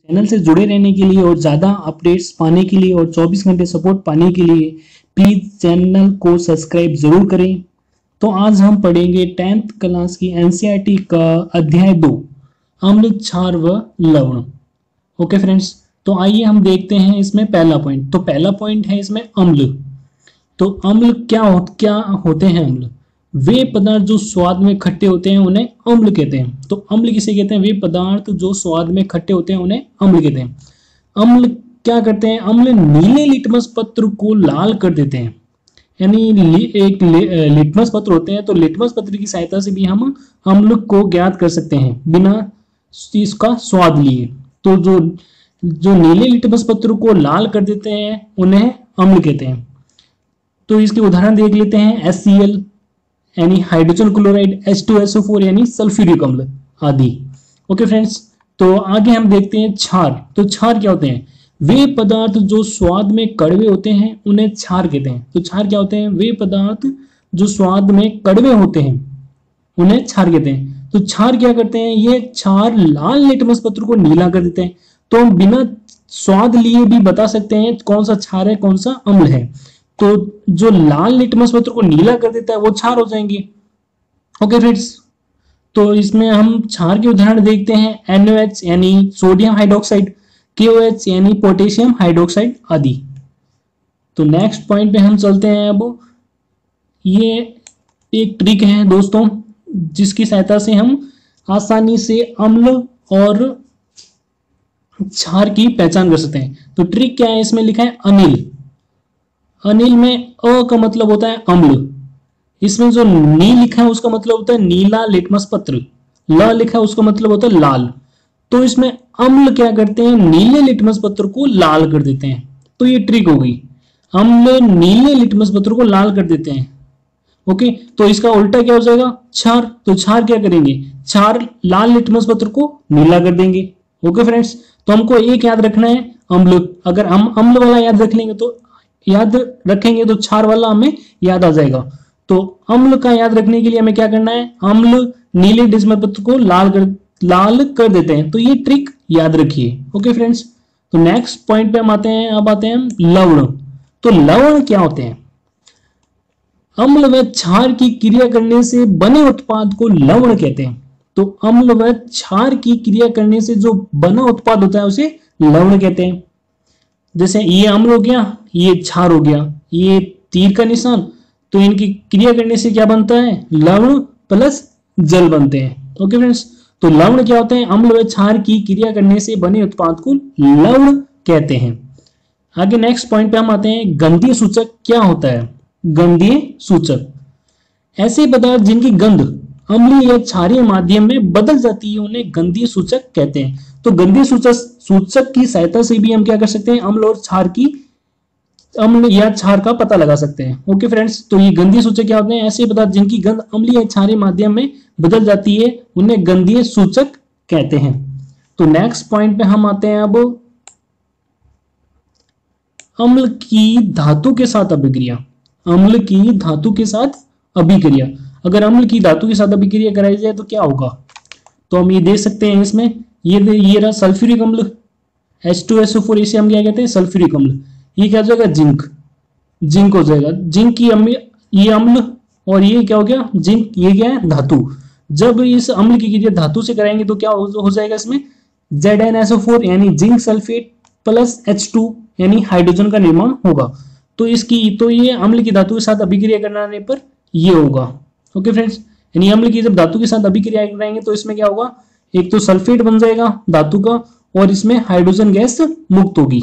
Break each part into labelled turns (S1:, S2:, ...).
S1: Channel से जुड़े रहने के लिए और ज़्यादा अपडेट्स पाने के लिए और 24 घंटे सपोर्ट पाने के लिए प्लीज़ चैनल को सब्सक्राइब ज़रूर करें। तो आज हम पढ़ेंगे 10th क्लास की एनसीईआरटी का अध्याय 2 अम्ल, क्षार व लवण। ओके फ्रेंड्स, तो आइए हम देखते हैं इसमें पहला पॉइंट। तो पहला पॉइंट है इसमें अम्ल। तो अम्ल क्या होते हैं अम्ल? वे पदार्थ जो स्वाद में खट्टे होते हैं उन्हें अम्ल कहते हैं। तो अम्ल किसे कहते हैं? वे पदार्थ जो स्वाद में खट्टे होते हैं उन्हें अम्ल कहते हैं। अम्ल क्या करते हैं? अम्ल नीले लिटमस पत्र को लाल कर देते हैं। यानी एक लिटमस पत्र होते हैं, तो लिटमस पत्र की सहायता से भी हम अम्ल को ज्ञात कर सकते हैं बिना इसका स्वाद लिए। तो जो नीले लिटमस पत्र को लाल कर देते हैं उन्हें अम्ल कहते हैं। तो इसके उदाहरण देख लेते हैं। HCl यानी हाइड्रोजन क्लोराइड, H2SO4 यानी सल्फ्यूरिक अम्ल आदि। ओके फ्रेंड्स, तो आगे हम देखते हैं क्षार। तो क्षार क्या होते हैं? वे पदार्थ जो स्वाद में कड़वे होते हैं उन्हें क्षार कहते हैं। तो क्षार क्या होते हैं? वे पदार्थ जो स्वाद में कड़वे होते हैं उन्हें क्षार कहते हैं। तो क्षार क्या करते हैं? ये क्षार लाल लिटमस पत्र को नीला कर देते हैं। तो हम बिना स्वाद लिए भी बता सकते हैं कौन सा क्षार है, कौन सा अम्ल है। तो जो लाल लिटमस पत्र को नीला कर देता है वो क्षार हो जाएंगे। ओके फ्रेंड्स, तो इसमें हम क्षार के उदाहरण देखते हैं। NaOH यानी सोडियम हाइड्रोक्साइड, KOH यानी पोटेशियम हाइड्रोक्साइड आदि। तो नेक्स्ट पॉइंट पे हम चलते हैं। अब ये एक ट्रिक है दोस्तों, जिसकी सहायता से हम आसानी से अम्ल और क्षार की पहचान कर सकते हैं। तो ट्रिक क्या है? इसमें लिखा है अनिल। अनिल में अ का मतलब होता है अम्ल। इसमें जो नी लिखा है उसका मतलब होता है नीला लिटमस पत्र, ल लिखा है उसका मतलब होता है लाल। तो इसमें अम्ल क्या करते हैं? नीले लिटमस पत्र को लाल कर देते हैं। तो ये ट्रिक हो गई, अम्ल नीले लिटमस पत्र को लाल कर देते हैं। ओके, तो इसका उल्टा क्या हो जाएगा? क्षार। तो क्षार क्या करेंगे? क्षार लाल लिटमस पत्र को नीला कर देंगे। ओके फ्रेंड्स, तो हमको एक याद रखना है अम्ल। अगर हम अम्ल वाला याद रखेंगे तो क्षार वाला हमें याद आ जाएगा। तो अम्ल का याद रखने के लिए हमें क्या करना है? अम्ल नीले लिटमस पत्र को लाल कर देते हैं। तो ये ट्रिक याद रखिए। ओके फ्रेंड्स, तो नेक्स्ट पॉइंट पे हम आते हैं। अब आते हैं लवण। तो लवण क्या होते हैं? अम्ल व क्षार की क्रिया करने से बने उत्पाद को लवण कहते हैं। तो अम्ल व क्षार की क्रिया करने से जो बना उत्पाद होता है उसे लवण कहते हैं। जैसे ये अम्ल हो गया, ये क्षार हो गया, ये तीर का निशान, तो इनकी क्रिया करने से क्या बनता है? लवण प्लस जल बनते हैं। ओके फ्रेंड्स, तो लवण क्या होते हैं? अम्ल व क्षार की क्रिया करने से बने उत्पाद को लवण कहते हैं। आगे नेक्स्ट पॉइंट पे हम आते हैं। गंधीय सूचक क्या होता है? गंधीय सूचक ऐसे पदार्थ जिनकी गंध अम्लीय या क्षारीय माध्यम में बदल जाती है उन्हें गंधीय सूचक कहते हैं। तो गंधीय सूचक की सहायता से भी हम क्या कर सकते हैं? अम्ल या क्षार का पता लगा सकते हैं। ओके फ्रेंड्स, तो ये गंधीय सूचक क्या होते हैं? ऐसे पदार्थ जिनकी गंध अम्लीय या क्षारीय माध्यम में बदल जाती है उन्हें गंधीय सूचक कहते हैं। तो नेक्स्ट पॉइंट पे हम आते हैं। अब अम्ल की धातु के साथ अभिक्रिया। अम्ल की धातु के साथ अभिक्रिया, अगर अम्ल की धातु के साथ अभिक्रिया कराई जाए तो क्या होगा? तो हम ये देख सकते हैं इसमें, ये रहा सल्फ्यूरिक अम्ल, H2SO4, इसे हम क्या कहते हैं? सल्फ्यूरिक अम्ल। ये क्या हो जाएगा? जिंक हो जाएगा। जिंक की ये अम्ल, और ये क्या हो गया? जिंक। ये क्या है? धातु। जब इस अम्ल की क्रिया धातु से कराएंगे तो क्या हो जाएगा? इसमें ZnSO4 यानी जिंक सल्फेट प्लस H2 यानी हाइड्रोजन का निर्माण होगा। तो ये अम्ल की धातु के साथ अभिक्रिया कराने पर ये होगा। ओके फ्रेंड्स, यानी अम्ल की जब धातु के साथ अभिक्रिया कराएंगे तो इसमें क्या होगा? एक तो सल्फेट बन जाएगा धातु का, और इसमें हाइड्रोजन गैस मुक्त होगी।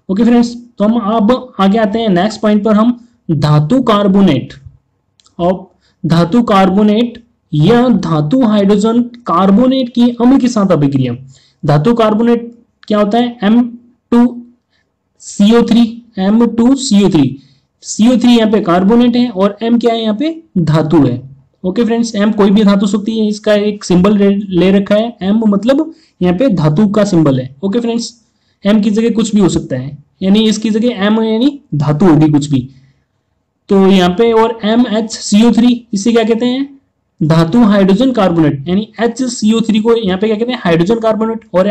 S1: ओके फ्रेंड्स, तो हम अब आगे आते हैं नेक्स्ट पॉइंट पर। हम धातु कार्बोनेट और धातु कार्बोनेट या धातु हाइड्रोजन कार्बोनेट की अम्ल के साथ अभिक्रिया। धातु कार्बोनेट क्या होता है? M2CO3 CO3 यहाँ पे कार्बोनेट है और M क्या है? यहाँ पे धातु है। ओके फ्रेंड्स, M कोई भी धातु सकती है, इसका एक सिंबल ले रखा है। M मतलब यहाँ पे धातु का सिंबल है। ओके फ्रेंड्स, M की जगह कुछ भी हो सकता है, यानी इसकी जगह M यानी धातु होगी कुछ भी। तो यहाँ पे और MHCO3 इसे क्या कहते हैं? धातु हाइड्रोजन कार्बोनेट, यानी HCO3 को यहाँ पे क्या कहते हैं? Hydrogen carbonate. और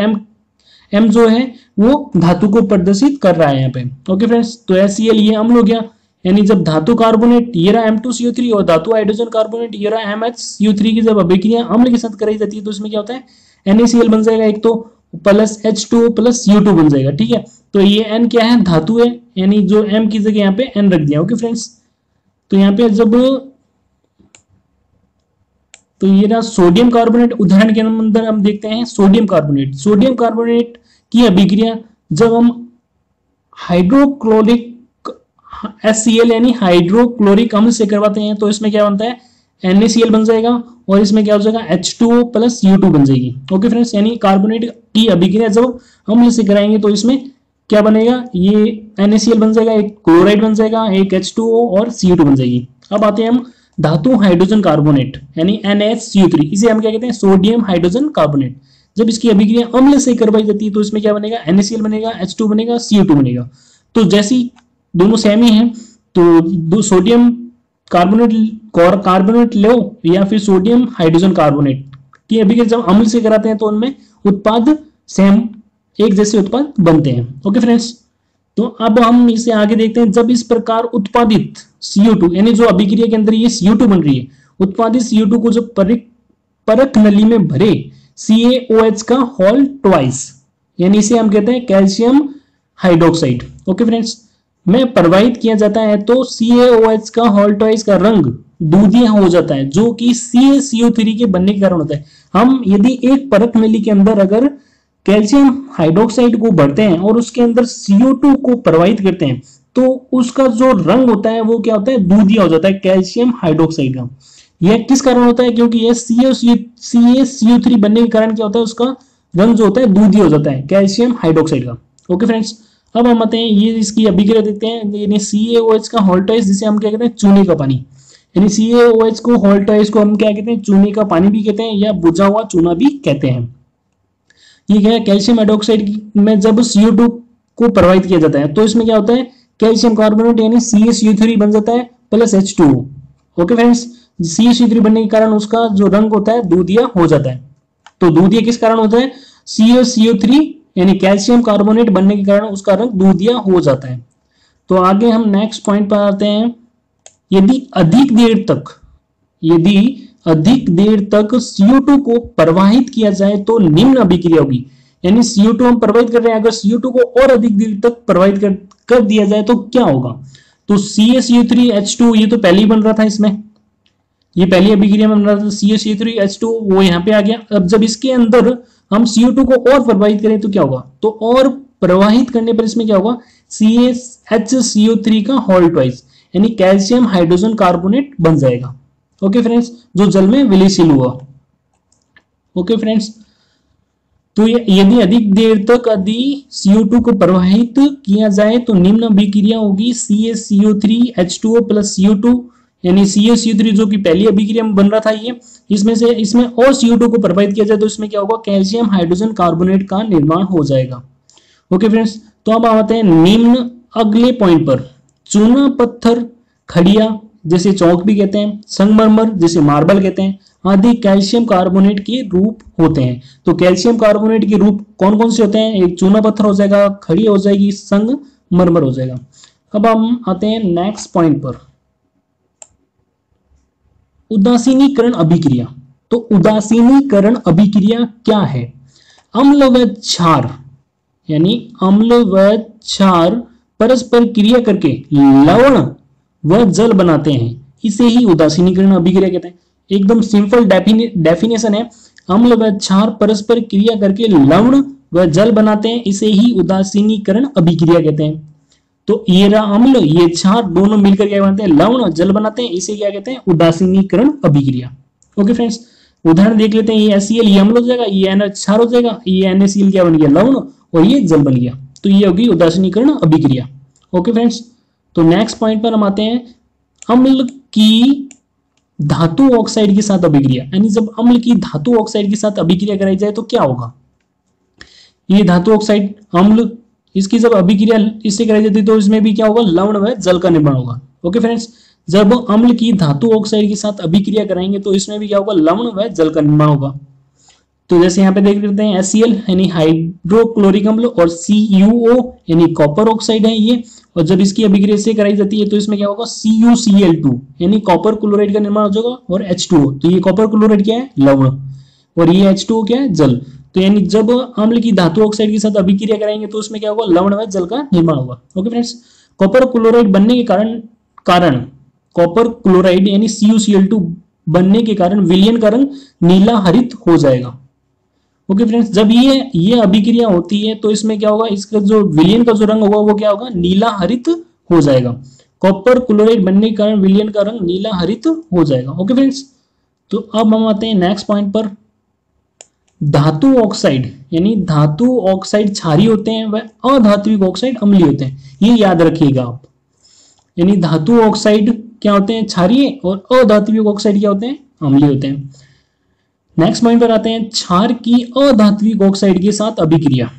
S1: M जो है वो धातु को प्रदर्शित कर रहा है यहाँ पे। ओके फ्रेंड्स, तो HCl ये अम्ल हो गया, यानी जब धातु कार्बोनेट ये रहा M2CO3 और धातु हाइड्रोजन कार्बोनेट ये रहा MHCO3 की जब अभिक्रिया अम्ल के साथ कराई जाती है तो इसमें क्या होता है, NaCl बन जाएगा एक तो, प्लस H2O प्लस CO2 बन जाएगा। ठीक है, तो ये N क्या है, धातु है, यानी जो M की जगह यहाँ पे N रख दिया। ओके फ्रेंड्स, तो यहाँ पे जब तो ये रहा सोडियम कार्बोनेट। उदाहरण के अंदर हम देखते हैं सोडियम कार्बोनेट। सोडियम कार्बोनेट की अभिक्रिया जब हम हाइड्रोक्लोरिक HCl यानी हाइड्रोक्लोरिक अम्ल से करवाते हैं तो इसमें क्या बनता है, NaCl बन जाएगा और इसमें क्या हो जाएगा, H2O प्लस U2 बन जाएगी। ओके फ्रेंड्स, यानी कार्बोनेट की अभिक्रिया जब अम्ल से कराएंगे तो इसमें क्या बनेगा, ये NaCl बन जाएगा, एक क्लोराइड बन जाएगा, एक H2O और CO2 बन जाएगी। अब आते हैं हम धातु हाइड्रोजन कार्बोनेट यानी NaCO3, इसे हम क्या कहते हैं, सोडियम हाइड्रोजन कार्बोनेट। जब इसकी अभिक्रिया अम्ल से करवाई जाती है तो इसमें क्या बनेगा, NaCl बनेगा, H2 बनेगा, CO2 बनेगा। तो जैसी दोनों सेम ही हैं तो दो सोडियम कार्बोनेट लो या फिर सोडियम हाइड्रोजन कार्बोनेट की अभिक्रिया जब अम्ल से कराते हैं तो उनमें उत्पाद सेम एक जैसे उत्पाद बनते हैं। ओके फ्रेंड्स, तो अब हम इसे आगे देखते हैं। जब इस प्रकार उत्पादित CO2 यानी जो अभिक्रिया के अंदर ये CO2 बन रही है, उत्पादित CO2 को जो परख नली में भरे CaOH का होल ट्वाइस, यानी इसे हम कहते हैं कैल्शियम हाइड्रोक्साइड। ओके फ्रेंड्स, में प्रवाहित किया जाता है तो CaOH का होल ट्वाइस का रंग दूधिया हो जाता है, जो कि CaCO3 के बनने के कारण होता है। हम यदि एक परख नली के अंदर अगर कैल्शियम हाइड्रोक्साइड को भरते हैं और उसके अंदर CO2 को प्रवाहित करते हैं तो उसका जो रंग होता है वो क्या होता है, दूधिया हो जाता है कैल्शियम हाइड्रोक्साइड का। यह किस कारण होता है, क्योंकि यह CaCO3 बनने के कारण क्या होता है, उसका रंग जो होता है दूधिया हो जाता है कैल्शियम हाइड्रोक्साइड का। ओके फ्रेंड्स, अब हम आते हैं ये इसकी अभिक्रिया देखते हैं, यानी CaOH का होल ट्वाइस जिसे हम क्या कहते हैं, चूने का पानी, यानी CaOH को होल ट्वाइस को हम क्या कहते हैं, चूने का पानी भी कहते हैं या बुझा हुआ चूना भी कहते हैं। ये क्या है, कैल्शियम हाइड्रोक्साइड में जब CO2 को प्रवाहित किया जाता है तो इसमें क्या होता है, कैल्शियम कार्बोनेट यानी CaCO3 बन जाता है plus H2O। Okay friends, CaCO3 बनने के कारण उसका जो रंग होता है दूधिया हो जाता है। तो दूधिया किस कारण होता है, CaCO3 यानी कैल्शियम कार्बोनेट बनने के कारण उसका रंग दूधिया हो जाता है। तो आगे हम नेक्स्ट पॉइंट पर आते हैं। यदि अधिक देर तक CO2 को प्रवाहित किया जाए तो निम्न अभिक्रिया होगी, यानी CO2 हम प्रवाहित कर रहे हैं, अगर CO2 को और अधिक देर तक प्रवाहित कर दिया जाए तो क्या होगा। तो CaCO3 H2 ये तो पहले ही बन रहा था, इसमें ये पहली अभिक्रिया में बन रहा था CaCO3 H2 वो यहाँ पे आ गया। अब जब इसके अंदर हम CO2 को और प्रवाहित करें तो क्या होगा, तो और प्रवाहित करने पर इसमें क्या होगा, HCO3 का होल ट्वाइस यानी कैल्शियम हाइड्रोजन कार्बोनेट बन जाएगा। ओके फ्रेंड्स, जो जल में विलीनशील हुआ। ओके फ्रेंड्स, तो यदि अधिक देर तक यदि CO2 को प्रवाहित किया जाए तो निम्न अभिक्रिया होगी CaCO3 H2O प्लस CO2, यानी CaCO3 जो कि पहली अभिक्रिया में बन रहा था ये, इसमें और CO2 को प्रवाहित किया जाए तो इसमें क्या होगा, कैल्शियम हाइड्रोजन कार्बोनेट का निर्माण हो जाएगा। ओके फ्रेंड्स, तो अब आते हैं निम्न अगले पॉइंट पर। चूना पत्थर, खड़िया जैसे चौक भी कहते हैं, संगमरमर जैसे मार्बल कहते हैं, आदि कैल्शियम कार्बोनेट के रूप होते हैं। तो कैल्शियम कार्बोनेट के रूप कौन कौन से होते हैं, एक चूना पत्थर हो जाएगा, खड़ी हो जाएगी, संगमरमर हो जाएगा। अब हम आते हैं नेक्स्ट पॉइंट पर, उदासीनीकरण अभिक्रिया। तो उदासीनीकरण अभिक्रिया क्या है, अम्ल व क्षार यानी अम्ल व क्षार परस्पर क्रिया करके लवण व जल बनाते हैं, इसे ही उदासीनीकरण अभिक्रिया कहते हैं। एकदम सिंपल डेफिनेशन है, अम्ल व क्षार परस्पर क्रिया करके लवण व जल बनाते हैं, इसे ही उदासीनीकरण अभिक्रिया कहते हैं। तो ये रहा अम्ल, ये क्षार, दोनों मिलकर क्या बनाते हैं, लवण जल बनाते हैं, इसे क्या कहते हैं, उदासीनीकरण अभिक्रिया। ओके फ्रेंड्स, उदाहरण देख लेते हैं। ये HCl ये अम्ल हो जाएगा, ये NH क्षार हो जाएगा, ये NaCl क्या बन गया, लवण, और ये जल बन गया। तो ये होगी उदासीनीकरण अभिक्रिया। ओके फ्रेंड्स, तो नेक्स्ट पॉइंट पर हम आते हैं, अम्ल की धातु ऑक्साइड के साथ अभिक्रिया, यानी जब अम्ल की धातु ऑक्साइड के साथ अभिक्रिया कराई जाए तो क्या होगा। ये धातु ऑक्साइड अम्ल, इसकी जब अभिक्रिया इससे कराई जाती है तो इसमें भी क्या होगा, लवण व जल का निर्माण होगा। ओके फ्रेंड्स, जब अम्ल की धातु ऑक्साइड के साथ अभिक्रिया कराएंगे तो इसमें भी क्या होगा, लवण व जल का निर्माण होगा। तो जैसे यहाँ पे देख लेते हैं HCl यानी हाइड्रोक्लोरिक अम्ल और CuO यानी कॉपर ऑक्साइड है ये, और जब इसकी अभिक्रिया से कराई जाती है तो इसमें क्या होगा CuCl2 यानी कॉपर क्लोराइड का निर्माण हो जाएगा और H2O, तो ये कॉपर क्लोराइड क्या है लवण और ये H2O क्या है जल। तो यानी जब अम्ल की धातु ऑक्साइड के साथ अभिक्रिया कराएंगे तो उसमें क्या होगा लवण व जल का निर्माण होगा। ओके फ्रेंड्स, कॉपर क्लोराइड बनने के कारण कॉपर क्लोराइड यानी CuCl2 बनने के कारण विलयन का रंग नीला हरित हो जाएगा। ओके फ्रेंड्स, जब ये अभिक्रिया होती है तो इसमें क्या होगा, इसका जो विलयन का जो रंग होगा वो क्या होगा नीला हरित हो जाएगा। कॉपर क्लोराइड बनने के कारण विलयन का रंग नीला हरित हो जाएगा। ओके फ्रेंड्स, तो अब हम आते हैं नेक्स्ट पॉइंट पर। धातु ऑक्साइड यानी धातु ऑक्साइड क्षारीय होते हैं वह अधात्विक ऑक्साइड अम्लीय होते हैं, ये याद रखिएगा आप। यानी धातु ऑक्साइड क्या होते हैं क्षारीय और अधात्विक ऑक्साइड क्या होते हैं अम्लीय होते हैं। नेक्स्ट पॉइंट पर आते हैं क्षार की अधात्विक ऑक्साइड के साथ अभिक्रिया।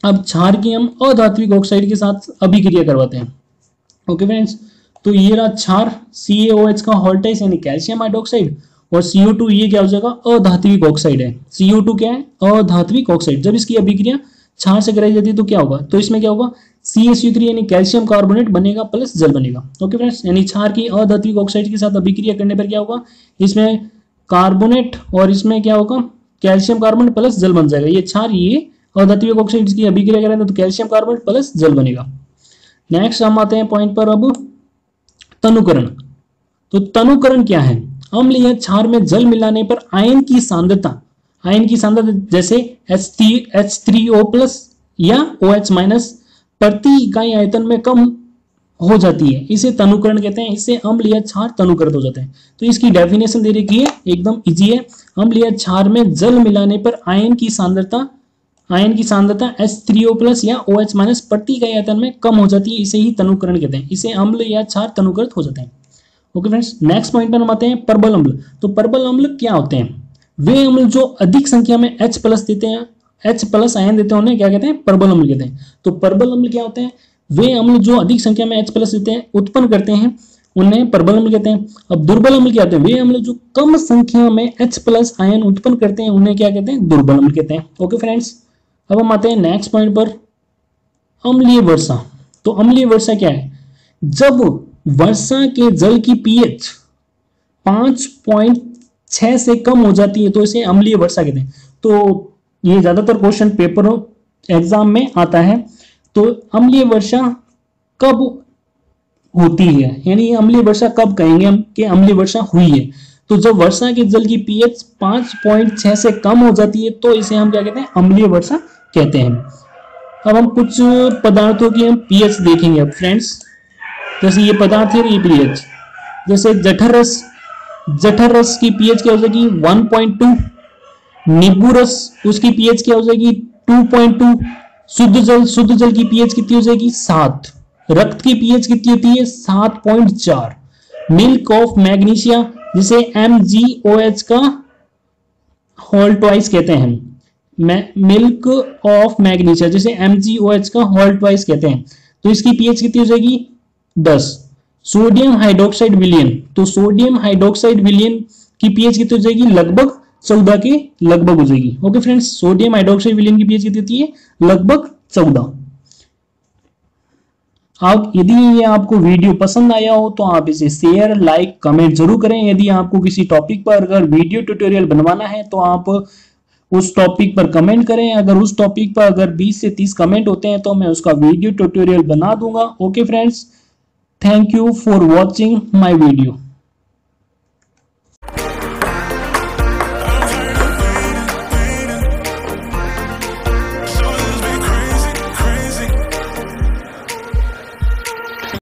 S1: अब क्षार की हम अधात्विक ऑक्साइड के साथ अभिक्रिया करवाते हैं। ओके फ्रेंड्स, तो ये रहा क्षार CaOH का हॉल्टाइस यानी कैल्शियम हाइड्रोक्साइड और CO2 ये क्या हो जाएगा अधात्विक ऑक्साइड है। CO2 क्या है अधात्विक ऑक्साइड। जब इसकी अभिक्रिया क्षार से कराई जाती है तो क्या होगा, तो इसमें क्या होगा CaCO3 यानी कैल्शियम कार्बोनेट बनेगा प्लस जल बनेगा। ओके फ्रेंड्स, यानी क्षार की अधात्विक ऑक्साइड के साथ अभिक्रिया करने पर क्या होगा, इसमें कार्बोनेट और इसमें क्या होगा कैल्शियम कार्बोनेट प्लस जल बन जाएगा। ये क्षार ये अधात्विक ऑक्साइड की अभिक्रिया करेंगे तो कैल्शियम कार्बोनेट प्लस जल बनेगा। नेक्स्ट हम आते हैं पॉइंट पर अब तनुकरण। तो तनुकरण क्या है, अम्ल या क्षार में जल मिलाने पर आयन की सांद्रता जैसे H3O+ या OH- प्रति इकाई आयतन में कम हो जाती है, इसे तनुकरण कहते हैं। इससे अम्ल या क्षार तनुकृत हो जाते हैं। तो इसकी डेफिनेशन दे रखी है, एकदम इजी है। अम्ल या क्षार में जल मिलाने पर आयन की सांद्रता H3O+ या OH- प्रति इकाई आयतन में कम हो जाती है, इसे ही तनुकरण कहते हैं। इसे अम्ल या क्षार तनुकृत हो जाते हैं। ओके फ्रेंड्स, नेक्स्ट पॉइंट पर हम आते हैं प्रबल अम्ल। तो प्रबल अम्ल क्या होते हैं, वे अम्ल जो अधिक संख्या में H+ देते हैं, H+ आयन देते हैं, उन्हें क्या कहते हैं प्रबल अम्ल कहते हैं। तो प्रबल अम्ल क्या होते हैं, वे अम्ल जो अधिक संख्या में H+ देते हैं उत्पन्न करते हैं, उन्हें प्रबल अम्ल कहते हैं। अब दुर्बल अम्ल क्या होते हैं, वे अम्ल जो कम संख्या में H+ आयन उत्पन्न करते हैं, उन्हें क्या कहते हैं दुर्बल अम्ल कहते हैं। ओके फ्रेंड्स, अब हम आते हैं नेक्स्ट पॉइंट पर अम्लीय वर्षा। तो अम्लीय वर्षा क्या है, जब वर्षा के जल की pH 5.6 से कम हो जाती है तो इसे अम्लीय वर्षा कहते हैं। तो ये ज्यादातर क्वेश्चन पेपर एग्जाम में आता है। तो अम्लीय वर्षा कब होती है, यानी अम्लीय वर्षा कब कहेंगे हम कि अम्लीय वर्षा हुई है, तो जब वर्षा के जल की pH 5.6 से कम हो जाती है तो इसे हम क्या कहते हैं अम्लीय वर्षा कहते हैं। अब हम कुछ पदार्थों की हम pH देखेंगे। अब फ्रेंड्स, जैसे ये पदार्थ है ये pH, जैसे जठर रस की pH क्या हो जाएगी 1.2, नींबू रस उसकी pH क्या हो जाएगी 2.2, शुद्ध जल की pH कितनी हो जाएगी 7, रक्त की pH कितनी होती है 7.4, मिल्क ऑफ मैग्नीशिया जिसे MgOH का होल ट्वाइस कहते हैं, मिल्क ऑफ मैग्नीशिया जिसे MgOH का होल ट्वाइस कहते हैं, तो इसकी pH कितनी हो जाएगी 10। सोडियम हाइड्रोक्साइड विलयन, तो सोडियम हाइड्रोक्साइड विलयन की pH कितनी हो जाएगी लगभग 14 के लगभग हो जाएगी। ओके फ्रेंड्स, सोडियम हाइड्रोक्साइड विलयन की pH कितनी होती है लगभग 14। आप यदि ये आपको वीडियो पसंद आया हो तो आप इसे शेयर लाइक कमेंट जरूर करें। यदि आपको किसी टॉपिक पर अगर वीडियो ट्यूटोरियल बनवाना है तो आप उस टॉपिक पर कमेंट करें। अगर उस टॉपिक पर अगर 20 से 30 कमेंट होते हैं तो मैं उसका वीडियो ट्यूटोरियल बना दूंगा। Okay friends, thank you for watching my video.